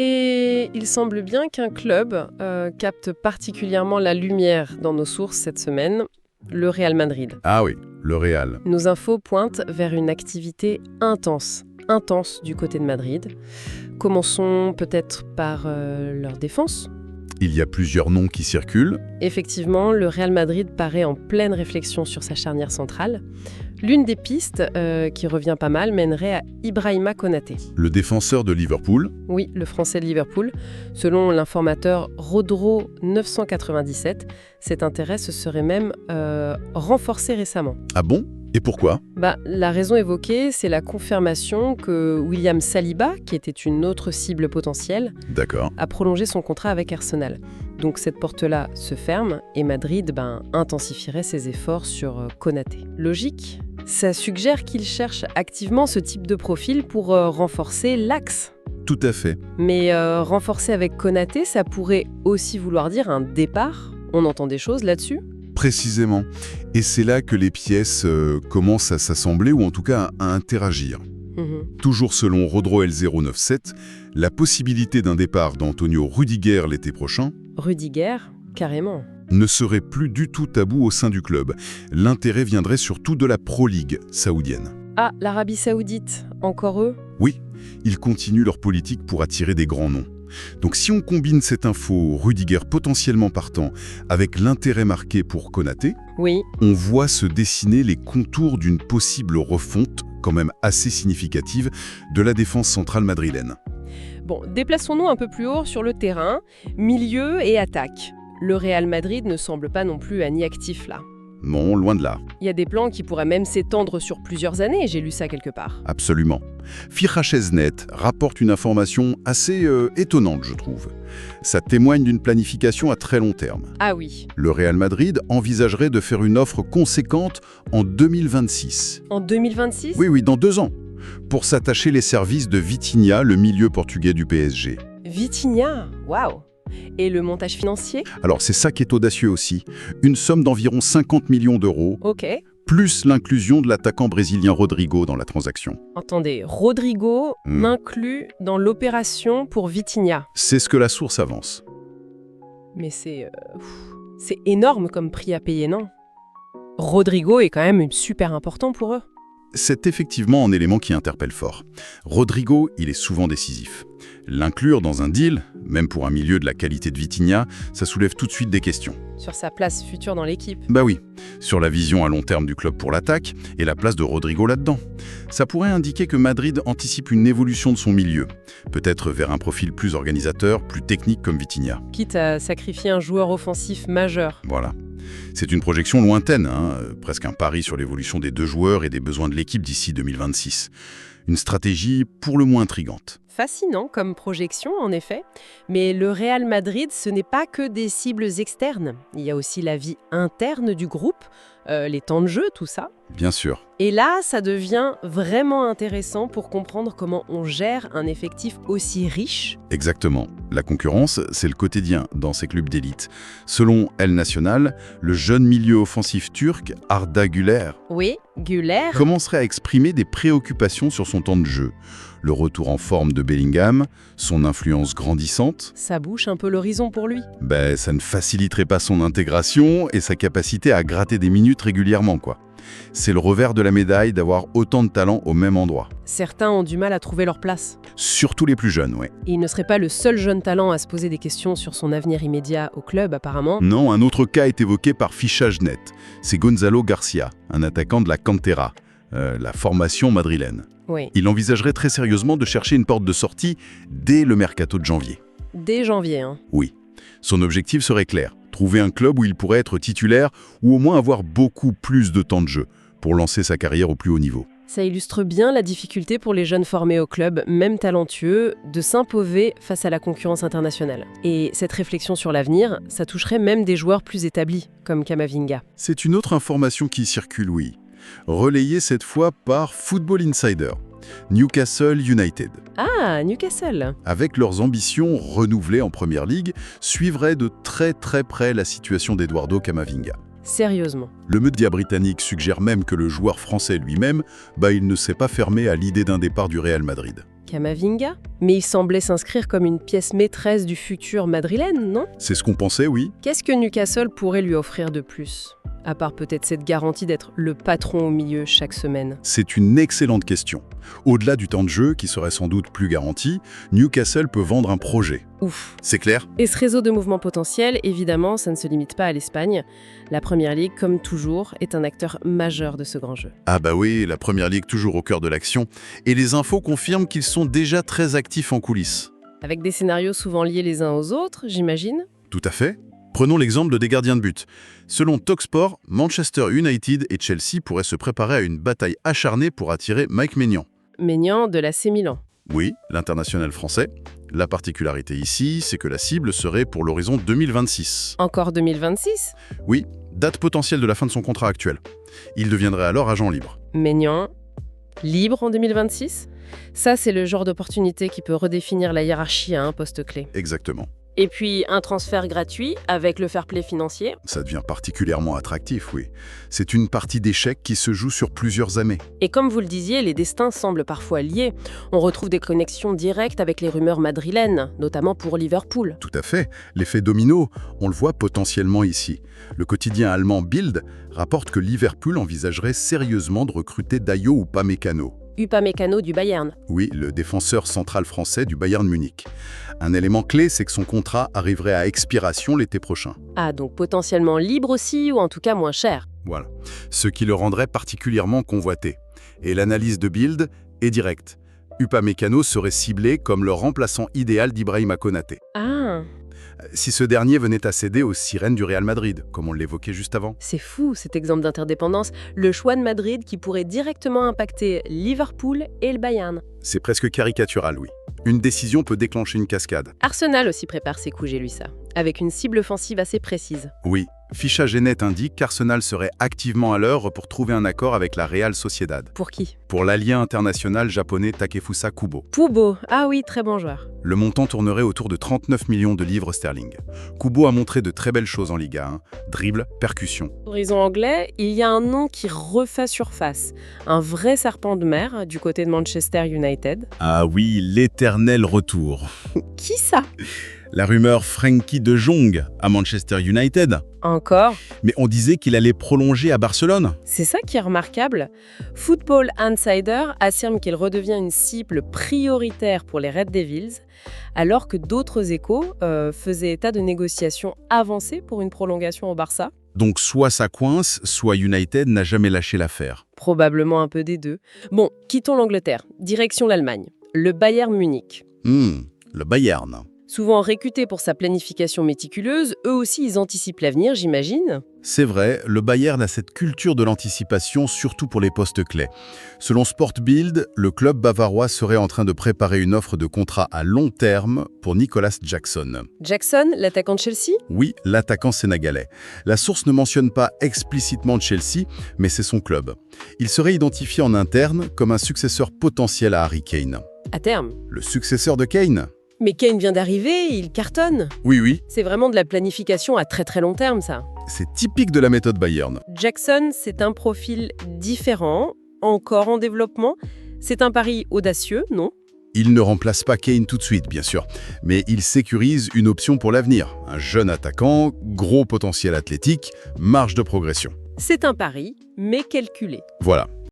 Et il semble bien qu'un club capte particulièrement la lumière dans nos sources cette semaine, le Real Madrid. Ah oui, le Real. Nos infos pointent vers une activité intense du côté de Madrid. Commençons peut-être par leur défense. Il y a plusieurs noms qui circulent. Effectivement, le Real Madrid paraît en pleine réflexion sur sa charnière centrale. L'une des pistes, qui revient pas mal, mènerait à Ibrahima Konaté. Le défenseur de Liverpool. Oui, le Français de Liverpool. Selon l'informateur Rodro 997, cet intérêt se serait même renforcé récemment. Ah bon? Et pourquoi? La raison évoquée, c'est la confirmation que William Saliba, qui était une autre cible potentielle, D'accord. a prolongé son contrat avec Arsenal. Donc cette porte-là se ferme et Madrid intensifierait ses efforts sur Konaté. Logique? Ça suggère qu'il cherche activement ce type de profil pour renforcer l'axe. Tout à fait. Mais renforcer avec Konaté, ça pourrait aussi vouloir dire un départ. On entend des choses là-dessus? Précisément. Et c'est là que les pièces commencent à s'assembler ou en tout cas à interagir. Toujours selon Rodro L097, la possibilité d'un départ d'Antonio Rudiger l'été prochain Rudiger, carrément. ne serait plus du tout tabou au sein du club. L'intérêt viendrait surtout de la Pro League saoudienne. Ah, l'Arabie Saoudite, encore eux? Oui, ils continuent leur politique pour attirer des grands noms. Donc si on combine cette info, Rudiger potentiellement partant, avec l'intérêt marqué pour Konaté, Oui. on voit se dessiner les contours d'une possible refonte, quand même assez significative, de la défense centrale madrilène. Bon, déplaçons-nous un peu plus haut sur le terrain, milieu et attaque. Le Real Madrid ne semble pas non plus à ni-actif là. Non, loin de là. Il y a des plans qui pourraient même s'étendre sur plusieurs années, j'ai lu ça quelque part. Absolument. Firhacheznet rapporte une information assez étonnante, je trouve. Ça témoigne d'une planification à très long terme. Ah oui. Le Real Madrid envisagerait de faire une offre conséquente en 2026. En 2026 ? Oui, dans 2 ans. Pour s'attacher les services de Vitinha, le milieu portugais du PSG. Vitinha, waouh. Et le montage financier ? Alors c'est ça qui est audacieux aussi. Une somme d'environ 50 millions d'euros, Ok. plus l'inclusion de l'attaquant brésilien Rodrigo dans la transaction. Attendez, Rodrigo inclus dans l'opération pour Vitinha. C'est ce que la source avance. Mais c'est énorme comme prix à payer, non ? Rodrigo est quand même super important pour eux. C'est effectivement un élément qui interpelle fort. Rodrigo, il est souvent décisif. L'inclure dans un deal, même pour un milieu de la qualité de Vitinha, ça soulève tout de suite des questions. Sur sa place future dans l'équipe. Bah oui, sur la vision à long terme du club pour l'attaque et la place de Rodrigo là-dedans. Ça pourrait indiquer que Madrid anticipe une évolution de son milieu, peut-être vers un profil plus organisateur, plus technique comme Vitinha. Quitte à sacrifier un joueur offensif majeur. Voilà. C'est une projection lointaine, presque un pari sur l'évolution des 2 joueurs et des besoins de l'équipe d'ici 2026. Une stratégie pour le moins intrigante. Fascinant comme projection, en effet. Mais le Real Madrid, ce n'est pas que des cibles externes. Il y a aussi la vie interne du groupe, les temps de jeu, tout ça. Bien sûr. Et là, ça devient vraiment intéressant pour comprendre comment on gère un effectif aussi riche. Exactement. La concurrence, c'est le quotidien dans ces clubs d'élite. Selon El Nacional, le jeune milieu offensif turc, Arda Güler, Oui, Güler. commencerait à exprimer des préoccupations sur son temps de jeu. Le retour en forme de Bellingham, son influence grandissante, Ça bouche un peu l'horizon pour lui. ça ne faciliterait pas son intégration et sa capacité à gratter des minutes régulièrement, quoi. C'est le revers de la médaille d'avoir autant de talent au même endroit. Certains ont du mal à trouver leur place. Surtout les plus jeunes, ouais. Et il ne serait pas le seul jeune talent à se poser des questions sur son avenir immédiat au club, apparemment. Non, un autre cas est évoqué par Fichage.net. C'est Gonzalo Garcia, un attaquant de la Cantera, la formation madrilène. Oui, Il envisagerait très sérieusement de chercher une porte de sortie dès le mercato de janvier. dès janvier. Oui. Son objectif serait clair, trouver un club où il pourrait être titulaire ou au moins avoir beaucoup plus de temps de jeu pour lancer sa carrière au plus haut niveau. Ça illustre bien la difficulté pour les jeunes formés au club, même talentueux, de s'imposer face à la concurrence internationale. Et cette réflexion sur l'avenir, ça toucherait même des joueurs plus établis, comme Camavinga. C'est une autre information qui circule, oui. Relayée cette fois par Football Insider, Newcastle United. Ah, Newcastle. Avec leurs ambitions renouvelées en Première Ligue, suivrait de très près la situation d'Eduardo Camavinga. Sérieusement. Le média britannique suggère même que le joueur français lui-même, il ne s'est pas fermé à l'idée d'un départ du Real Madrid. Camavinga ? Mais il semblait s'inscrire comme une pièce maîtresse du futur madrilène, non? C'est ce qu'on pensait, oui. Qu'est-ce que Newcastle pourrait lui offrir de plus? À part peut-être cette garantie d'être le patron au milieu chaque semaine. C'est une excellente question. Au-delà du temps de jeu, qui serait sans doute plus garanti, Newcastle peut vendre un projet. Ouf. C'est clair? Et ce réseau de mouvements potentiels, évidemment, ça ne se limite pas à l'Espagne. La Premier League, comme toujours, est un acteur majeur de ce grand jeu. Ah bah oui, la Premier League toujours au cœur de l'action. Et les infos confirment qu'ils sont déjà très actifs en coulisses. Avec des scénarios souvent liés les uns aux autres, j'imagine? Tout à fait. Prenons l'exemple des gardiens de but. Selon Talksport, Manchester United et Chelsea pourraient se préparer à une bataille acharnée pour attirer Mike Maignan. Maignan de l'AC Milan. Oui, l'international français. La particularité ici, c'est que la cible serait pour l'horizon 2026. Encore 2026? Oui, date potentielle de la fin de son contrat actuel. Il deviendrait alors agent libre. Maignan, libre en 2026? Ça, c'est le genre d'opportunité qui peut redéfinir la hiérarchie à un poste clé. Exactement. Et puis, un transfert gratuit avec le fair play financier. Ça devient particulièrement attractif, oui. C'est une partie d'échecs qui se joue sur plusieurs années. Et comme vous le disiez, les destins semblent parfois liés. On retrouve des connexions directes avec les rumeurs madrilènes, notamment pour Liverpool. Tout à fait. L'effet domino, on le voit potentiellement ici. Le quotidien allemand Bild rapporte que Liverpool envisagerait sérieusement de recruter Dayo Upamecano. Upamecano du Bayern. Oui, le défenseur central français du Bayern Munich. Un élément clé, c'est que son contrat arriverait à expiration l'été prochain. Ah, donc potentiellement libre aussi, ou en tout cas moins cher. Voilà. Ce qui le rendrait particulièrement convoité. Et l'analyse de Bild est directe. Upamecano serait ciblé comme le remplaçant idéal d'Ibrahima Konaté. Ah, Si ce dernier venait à céder aux sirènes du Real Madrid, comme on l'évoquait juste avant. c'est fou cet exemple d'interdépendance. Le choix de Madrid qui pourrait directement impacter Liverpool et le Bayern. C'est presque caricatural, oui. Une décision peut déclencher une cascade. Arsenal aussi prépare ses coups, j'ai lu ça, avec une cible offensive assez précise. Oui, Ficha Genet indique qu'Arsenal serait activement à l'œuvre pour trouver un accord avec la Real Sociedad. Pour qui? Pour l'allié international japonais Takefusa Kubo. Kubo, ah oui, très bon joueur. Le montant tournerait autour de 39 millions de livres sterling. Kubo a montré de très belles choses en Liga 1, dribble, percussion. Horizon anglais, il y a un nom qui refait surface. Un vrai serpent de mer du côté de Manchester United. Ah oui, l'éternel retour. Qui ça? La rumeur Frenkie de Jong à Manchester United. Encore? Mais on disait qu'il allait prolonger à Barcelone. C'est ça qui est remarquable. Football Insider affirme qu'il redevient une cible prioritaire pour les Red Devils, alors que d'autres échos faisaient état de négociations avancées pour une prolongation au Barça. Donc soit ça coince, soit United n'a jamais lâché l'affaire. Probablement un peu des deux. Bon, quittons l'Angleterre, direction l'Allemagne. Le Bayern Munich. Le Bayern. Souvent réputé pour sa planification méticuleuse, eux aussi ils anticipent l'avenir, j'imagine. C'est vrai, le Bayern a cette culture de l'anticipation, surtout pour les postes clés. Selon Sportbild, le club bavarois serait en train de préparer une offre de contrat à long terme pour Nicolas Jackson. Jackson, l'attaquant de Chelsea? Oui, l'attaquant sénégalais. La source ne mentionne pas explicitement Chelsea, mais c'est son club. Il serait identifié en interne comme un successeur potentiel à Harry Kane. À terme. Le successeur de Kane? Mais Kane vient d'arriver, il cartonne. Oui. C'est vraiment de la planification à très très long terme, ça. C'est typique de la méthode Bayern. Jackson, c'est un profil différent, encore en développement. C'est un pari audacieux, non? Il ne remplace pas Kane tout de suite, bien sûr, mais il sécurise une option pour l'avenir. Un jeune attaquant, gros potentiel athlétique, marge de progression. C'est un pari, mais calculé. Voilà.